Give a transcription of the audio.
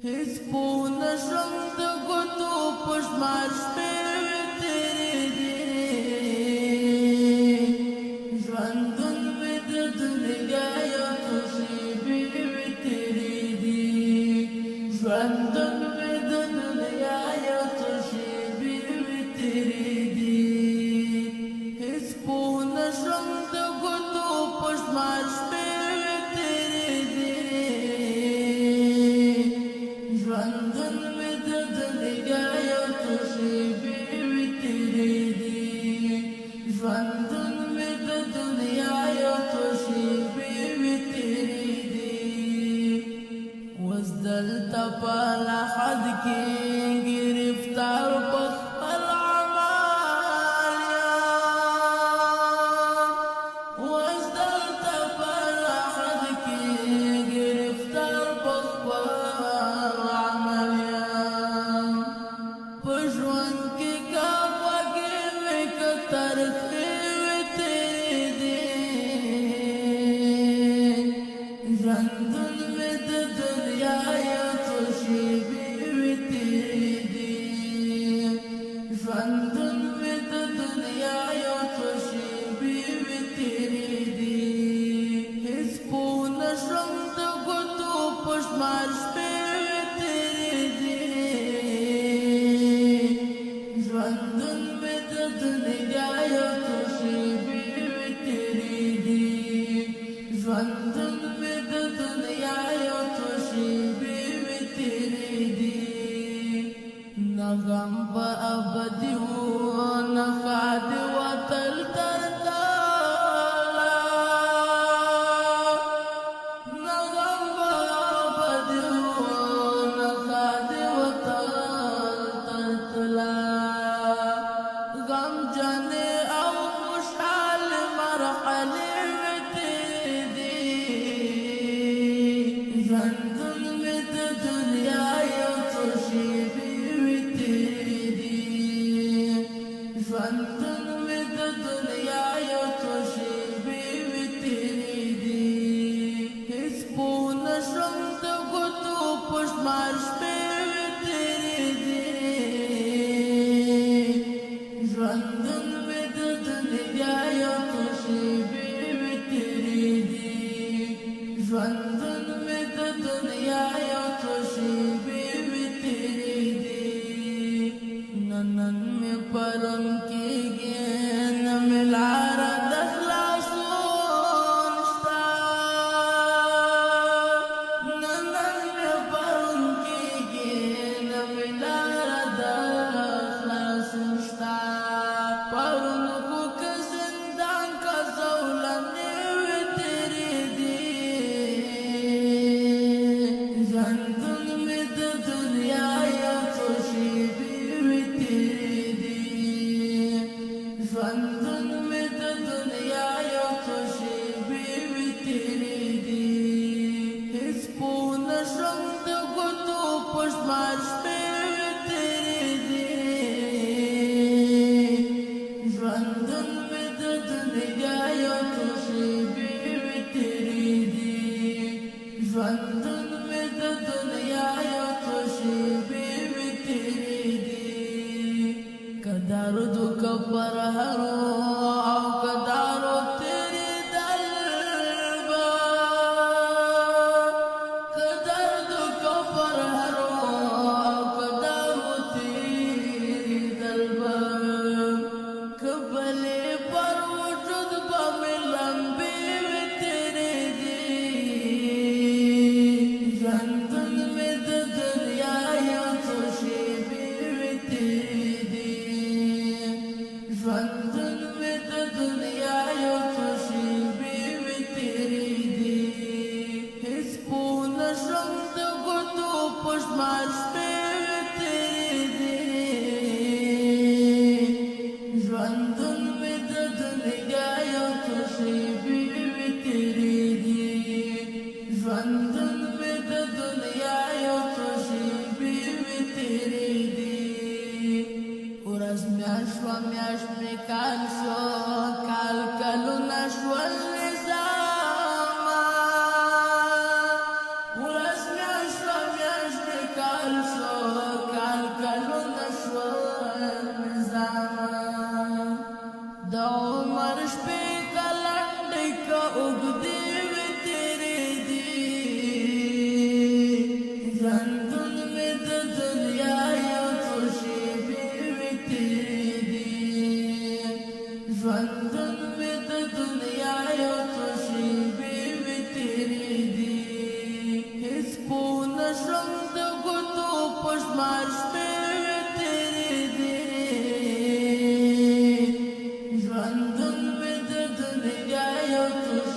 هیڅ پوه نشم د ګوتو په شمار شپې تېرې دي ژوندون مې د دنیا یو څو شېبې تېرې دي ژوندون مې د دنیا یو څو شېبې تېرې دي هیڅ پوه نشم د ګوتو په شمار شپې ژوندون مې د دنیا یو څو شېبې تېرې دي ژوندون مې د دنیا یو څو شېبې تېرې دي اوس دلته په لحد کې ګرفتار په خپل عمل یم اوس دلته په لحد کې ګرفتار په خپل ژوندون مې د دنیا یو څو شېبې تېرې دي ژوندون مې د دنیا یو څو شېبې تېرې دي هیڅ پوه نشم د ګوتو په شمار شپې تېرې دي ژوندون مې د دنیا یو څو شېبې تېرې دي ژوندون مې د دنیا یو څو شېبې تېرې دي نه غم به ابدي وو نه ښاد وتل تر تله نه غم به ابدي وو نه ښاد وتل تر تله غمجنې او خوشحال مرحلې ژوندون مې د دنیا یو څو شېبې تېرې دي ژوندون مې د دنیا یو څو شېبې تېرې دي هیڅ پوه نشم د ګوتو په شمار شپې تېرې دي ژوندون مې د دنیا یو څو شېبې تېرې دي ژوندون مې د دنیا یو څو شېبې تېرې دي نن مې پرون کېږي نه مې لاره د خلاصون شته نن مې پرون کېږي نه مې لاره د خلاصون شته پرون خو که زندان که زولنې تېرې دي ژوندون مې د دنیا یو څو شېبې تېرې دي ژوندون مې د دنیا یو څو شېبې تېرې دي هیڅ پوه نشم د ګوتو په شمار شپې تېرې دي ژوندون مې د دنیا یو څو شېبې تېرې دي ژوندون مې د دنیا یو څو شېبې تېرې دي که درد که پر هرو او که دارو تېرېدل به که درد که پر هرو او که دارو تېرېدل به که بلې پر وجود به مې لمبې تېرې دي ژوندون مې د دنیا یو څو شېبې تېرې دي ژوندون مې د دنیا یو څو شېبې تېرې دي هیڅ پوه نشم د ګوتو په شمار شپې تېرې دي ژوندون مې د دنیا یو څو شېبې تېرې دي ژوندون مې د دنیا یو څو شېبې تېرې دي ورځ میاشت شوه میاشت مې کال شو کال کلونه شول نظامه ورځ میاشت شوه میاشت مې دنیا یو څو